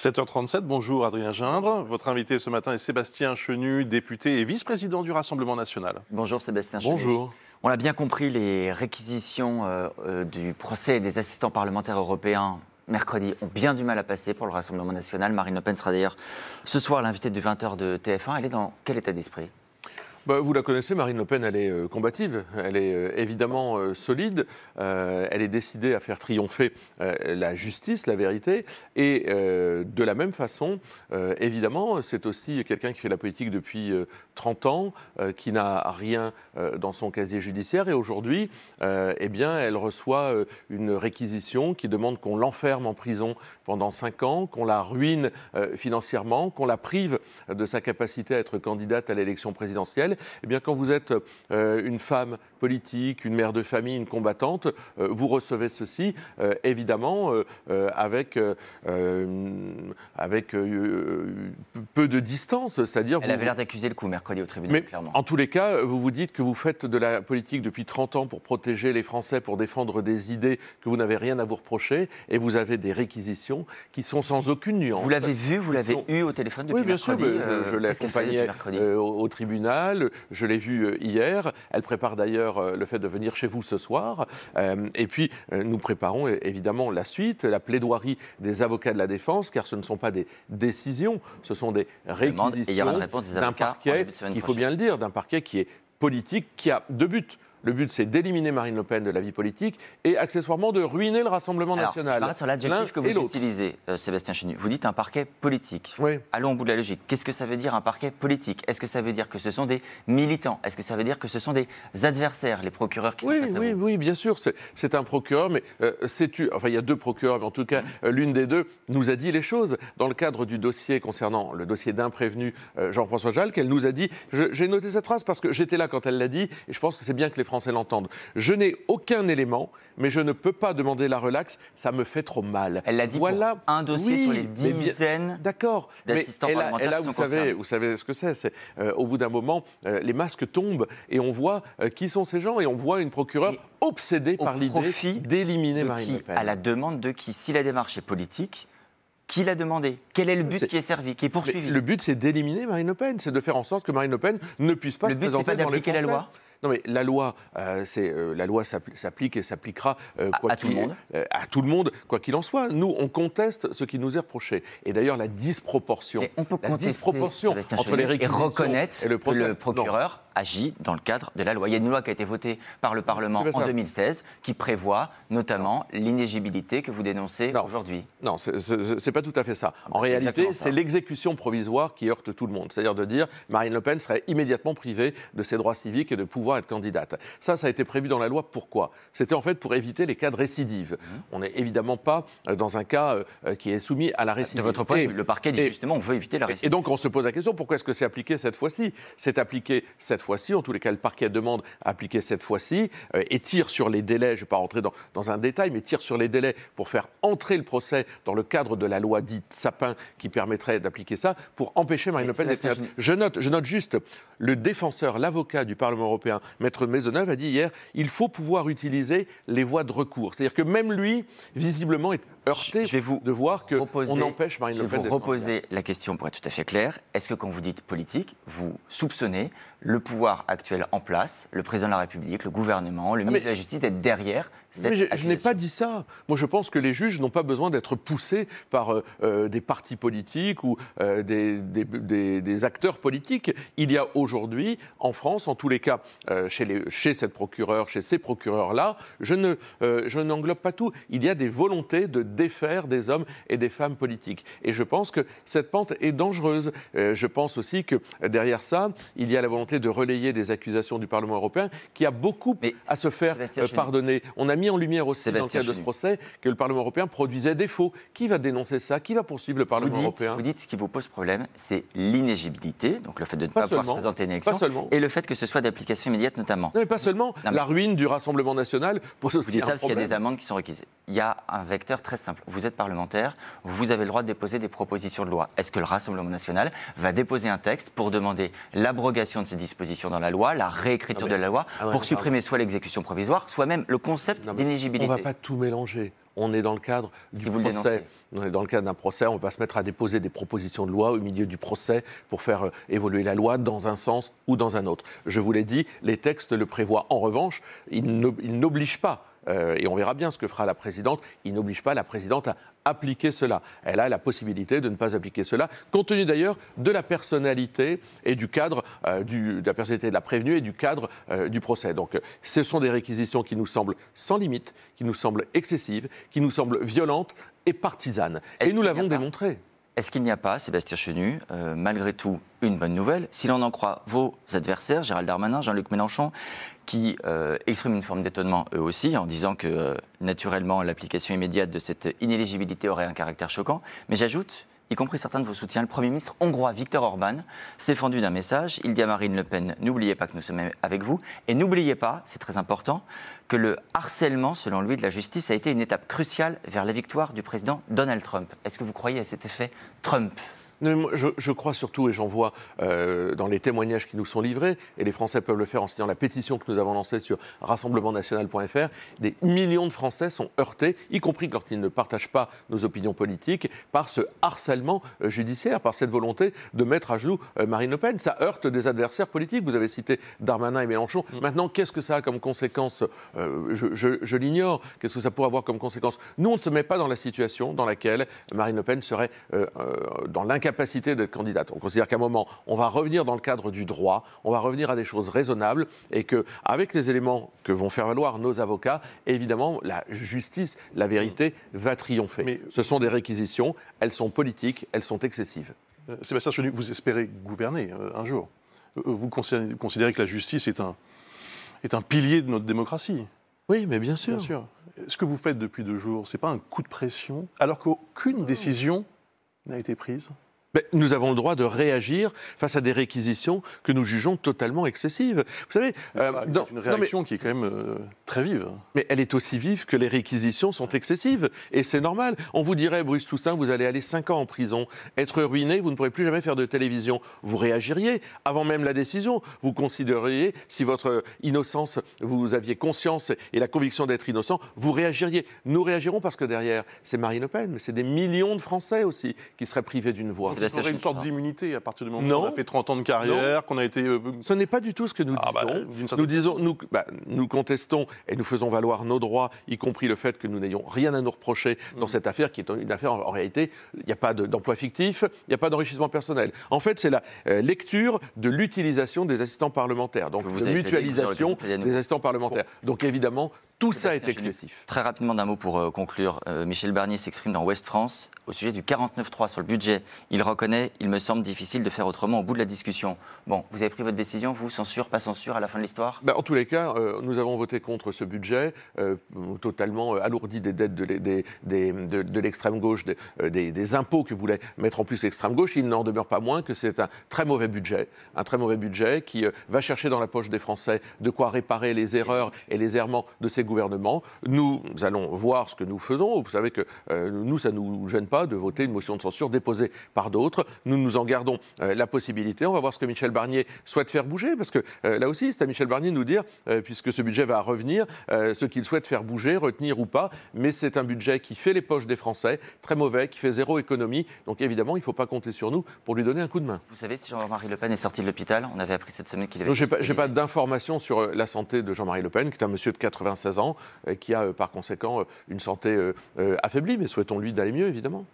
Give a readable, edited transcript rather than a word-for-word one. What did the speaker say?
7h37, bonjour Adrien Gindre. Votre invité ce matin est Sébastien Chenu, député et vice-président du Rassemblement national. Bonjour Sébastien Chenu. Bonjour. On l'a bien compris, les réquisitions du procès des assistants parlementaires européens mercredi ont bien du mal à passer pour le Rassemblement national. Marine Le Pen sera d'ailleurs ce soir l'invitée de 20h de TF1. Elle est dans quel état d'esprit ? Vous la connaissez, Marine Le Pen, elle est combative, elle est évidemment solide, elle est décidée à faire triompher la justice, la vérité, et de la même façon, évidemment, c'est aussi quelqu'un qui fait la politique depuis 30 ans, qui n'a rien dans son casier judiciaire, et aujourd'hui, elle reçoit une réquisition qui demande qu'on l'enferme en prison pendant 5 ans, qu'on la ruine financièrement, qu'on la prive de sa capacité à être candidate à l'élection présidentielle. Eh bien, quand vous êtes une femme politique, une mère de famille, une combattante, vous recevez ceci, évidemment, avec peu de distance. C'est-à-dire Elle avait l'air d'accuser le coup mercredi au tribunal, mais clairement. En tous les cas, vous vous dites que vous faites de la politique depuis 30 ans pour protéger les Français, pour défendre des idées, que vous n'avez rien à vous reprocher, et vous avez des réquisitions qui sont sans aucune nuance. Vous l'avez vu, vous l'avez eu au téléphone depuis mercredi. Oui, bien sûr, je l'ai accompagnée au tribunal, je l'ai vue hier. Elle prépare d'ailleurs le fait de venir chez vous ce soir. Et puis, nous préparons évidemment la suite, la plaidoirie des avocats de la défense, car ce ne sont pas des décisions, ce sont des réquisitions d'un parquet, il faut bien le dire, d'un parquet qui est politique, qui a deux buts. Le but, c'est d'éliminer Marine Le Pen de la vie politique et accessoirement de ruiner le Rassemblement national. Je m'arrête sur l'adjectif que vous utilisez, Sébastien Chenu. Vous dites un parquet politique. Oui. Allons au bout de la logique. Qu'est-ce que ça veut dire un parquet politique ? Est-ce que ça veut dire que ce sont des militants ? Est-ce que ça veut dire que ce sont des adversaires, les procureurs qui sont face à vous ? Oui, bien sûr. C'est un procureur, mais il y a deux procureurs, mais en tout cas, l'une des deux nous a dit les choses. Dans le cadre du dossier concernant le dossier d'un prévenu, Jean-François Jalc, elle nous a dit, j'ai noté cette phrase parce que j'étais là quand elle l'a dit, et je pense que c'est bien que les Français l'entendent. Je n'ai aucun élément, mais je ne peux pas demander la relaxe, ça me fait trop mal. Elle l'a dit voilà. Pour un dossier sur les dizaines d'assistants parlementaires. Et là, vous savez ce que c'est. Au bout d'un moment, les masques tombent et on voit qui sont ces gens et on voit une procureure obsédée par l'idée d'éliminer Marine Le Pen. À la demande de qui ? Si la démarche est politique, qui l'a demandé ? Quel est le but qui est servi, qui est poursuivi ? Le but, c'est d'éliminer Marine Le Pen, c'est de faire en sorte que Marine Le Pen ne puisse pas se présenter devant les Français. La loi ? Non, mais la loi, la loi s'applique et s'appliquera à tout le monde, quoi qu'il en soit. Nous, on conteste ce qui nous est reproché. Et d'ailleurs, la disproportion entre les réquisitions et reconnaître et le procès. Que le procureur agit dans le cadre de la loi. Il y a une loi qui a été votée par le Parlement en 2016 qui prévoit notamment l'inéligibilité que vous dénoncez aujourd'hui. Non, c'est pas tout à fait ça. En réalité, c'est l'exécution provisoire qui heurte tout le monde. C'est-à-dire de dire Marine Le Pen serait immédiatement privée de ses droits civiques et de pouvoir être candidate. Ça a été prévu dans la loi. Pourquoi ? C'était en fait pour éviter les cas de récidive. On n'est évidemment pas dans un cas qui est soumis à la récidive. De votre point de vue, le parquet dit justement on veut éviter la récidive. Et donc on se pose la question, pourquoi est-ce que c'est appliqué cette fois-ci ? C'est appliqué cette fois-ci, en tous les cas le parquet demande à appliquer cette fois-ci et tire sur les délais, je ne vais pas rentrer dans un détail, mais tire sur les délais pour faire entrer le procès dans le cadre de la loi dite Sapin qui permettrait d'appliquer ça pour empêcher Marine Le Pen d'être candidate. Je note juste, le défenseur, l'avocat du Parlement européen, Maître Maisonneuve a dit hier, il faut pouvoir utiliser les voies de recours. C'est-à-dire que même lui, visiblement, est heurté de voir qu'on empêche Marine Le Pen d'être candidate. Je vais vous reposer la question pour être tout à fait clair. Est-ce que quand vous dites politique, vous soupçonnez le pouvoir actuel en place, le président de la République, le gouvernement, le ministre de la Justice d'être derrière cette accusation ? Je n'ai pas dit ça. Moi, je pense que les juges n'ont pas besoin d'être poussés par des partis politiques ou des acteurs politiques. Il y a aujourd'hui, en France, en tous les cas, chez cette procureure, chez ces procureurs-là, je n'englobe pas tout. Il y a des volontés de défaire des hommes et des femmes politiques. Et je pense que cette pente est dangereuse. Je pense aussi que derrière ça, il y a la volonté de relayer des accusations du Parlement européen qui a beaucoup à se faire pardonner. On a mis en lumière aussi dans le cadre de ce procès que le Parlement européen produisait des faux. Qui va dénoncer ça ? Qui va poursuivre le Parlement européen ? Vous dites ce qui vous pose problème, c'est l'inéligibilité, donc le fait de ne pas pouvoir se présenter à une élection, et le fait que ce soit d'application immédiate notamment. Non, mais pas seulement. La ruine du Rassemblement national pose aussi un problème. Vous dites ça parce qu'il y a des amendes qui sont requises. Il y a un vecteur très simple. Vous êtes parlementaire, vous avez le droit de déposer des propositions de loi. Est-ce que le Rassemblement national va déposer un texte pour demander l'abrogation de ces dispositions dans la loi, la réécriture de la loi, pour supprimer soit l'exécution provisoire, soit même le concept d'inéligibilité? On ne va pas tout mélanger. On est dans le cadre du procès. On est dans le cadre d'un procès, on va se mettre à déposer des propositions de loi au milieu du procès pour faire évoluer la loi dans un sens ou dans un autre. Je vous l'ai dit, les textes le prévoient. En revanche, ils n'obligent pas, et on verra bien ce que fera la présidente, ils n'obligent pas la présidente à appliquer cela. Elle a la possibilité de ne pas appliquer cela, compte tenu d'ailleurs de la personnalité et du cadre, de la personnalité de la prévenue et du cadre du procès. Donc ce sont des réquisitions qui nous semblent sans limite, qui nous semblent excessives, qui nous semblent violentes et partisanes. Et nous l'avons démontré. Est-ce qu'il n'y a pas, Sébastien Chenu, malgré tout, une bonne nouvelle, si l'on en croit vos adversaires, Gérald Darmanin, Jean-Luc Mélenchon, qui expriment une forme d'étonnement eux aussi, en disant que naturellement l'application immédiate de cette inéligibilité aurait un caractère choquant. Mais j'ajoute, y compris certains de vos soutiens, le Premier ministre hongrois Viktor Orban s'est fendu d'un message. Il dit à Marine Le Pen, n'oubliez pas que nous sommes avec vous, et n'oubliez pas, c'est très important, que le harcèlement, selon lui, de la justice a été une étape cruciale vers la victoire du président Donald Trump. Est-ce que vous croyez à cet effet Trump ? Non, moi, je crois surtout, et j'en vois dans les témoignages qui nous sont livrés, et les Français peuvent le faire en signant la pétition que nous avons lancée sur rassemblementnational.fr, des millions de Français sont heurtés, y compris quand ils ne partagent pas nos opinions politiques, par ce harcèlement judiciaire, par cette volonté de mettre à genoux Marine Le Pen. Ça heurte des adversaires politiques. Vous avez cité Darmanin et Mélenchon. Maintenant, qu'est-ce que ça a comme conséquence ? Je l'ignore. Qu'est-ce que ça pourrait avoir comme conséquence ? Nous, on ne se met pas dans la situation dans laquelle Marine Le Pen serait dans l'incapacité d'être candidate. On considère qu'à un moment, on va revenir dans le cadre du droit, on va revenir à des choses raisonnables et qu'avec les éléments que vont faire valoir nos avocats, évidemment, la justice, la vérité va triompher. Mais ce sont des réquisitions, elles sont politiques, elles sont excessives. Sébastien Chenu, vous espérez gouverner un jour. Vous considérez que la justice est un pilier de notre démocratie. Oui, mais bien sûr. Bien sûr. Ce que vous faites depuis 2 jours, ce n'est pas un coup de pression, alors qu'aucune décision n'a été prise ? Mais nous avons le droit de réagir face à des réquisitions que nous jugeons totalement excessives. Vous savez, une réaction qui est quand même très vive. Mais elle est aussi vive que les réquisitions sont excessives. Et c'est normal. On vous dirait, Bruce Toussaint, vous allez aller 5 ans en prison, être ruiné, vous ne pourrez plus jamais faire de télévision. Vous réagiriez avant même la décision. Vous considériez, si votre innocence, vous aviez conscience et la conviction d'être innocent, vous réagiriez. Nous réagirons parce que derrière, c'est Marine Le Pen, mais c'est des millions de Français aussi qui seraient privés d'une voix. On aurait une sorte d'immunité à partir du moment où on a fait 30 ans de carrière, qu'on a été... Ce n'est pas du tout ce que nous disons. Nous contestons et nous faisons valoir nos droits, y compris le fait que nous n'ayons rien à nous reprocher dans cette affaire, qui est une affaire, en réalité, il n'y a pas d'emploi fictif, il n'y a pas d'enrichissement personnel. En fait, c'est la lecture de l'utilisation des assistants parlementaires, donc de mutualisation des assistants parlementaires. Donc évidemment, tout ça est excessif. Très rapidement, d'un mot pour conclure. Michel Barnier s'exprime dans Ouest France au sujet du 49.3 sur le budget. Il reconnaît, il me semble difficile de faire autrement au bout de la discussion. Bon, vous avez pris votre décision, vous, censure, pas censure, à la fin de l'histoire ? En tous les cas, nous avons voté contre ce budget, totalement alourdi des dettes de l'extrême gauche, des impôts que voulait mettre en plus l'extrême gauche. Il n'en demeure pas moins que c'est un très mauvais budget qui va chercher dans la poche des Français de quoi réparer les erreurs et les errements de ces gouvernement. Nous allons voir ce que nous faisons. Vous savez que nous, ça ne nous gêne pas de voter une motion de censure déposée par d'autres. Nous nous en gardons la possibilité. On va voir ce que Michel Barnier souhaite faire bouger, parce que là aussi, c'est à Michel Barnier de nous dire, puisque ce budget va revenir, ce qu'il souhaite faire bouger, retenir ou pas. Mais c'est un budget qui fait les poches des Français, très mauvais, qui fait zéro économie. Donc évidemment, il ne faut pas compter sur nous pour lui donner un coup de main. Vous savez si Jean-Marie Le Pen est sorti de l'hôpital ? On avait appris cette semaine qu'il avait... Je n'ai pas d'informations sur la santé de Jean-Marie Le Pen, qui est un monsieur de 96 ans, qui a par conséquent une santé affaiblie, mais souhaitons-lui d'aller mieux, évidemment.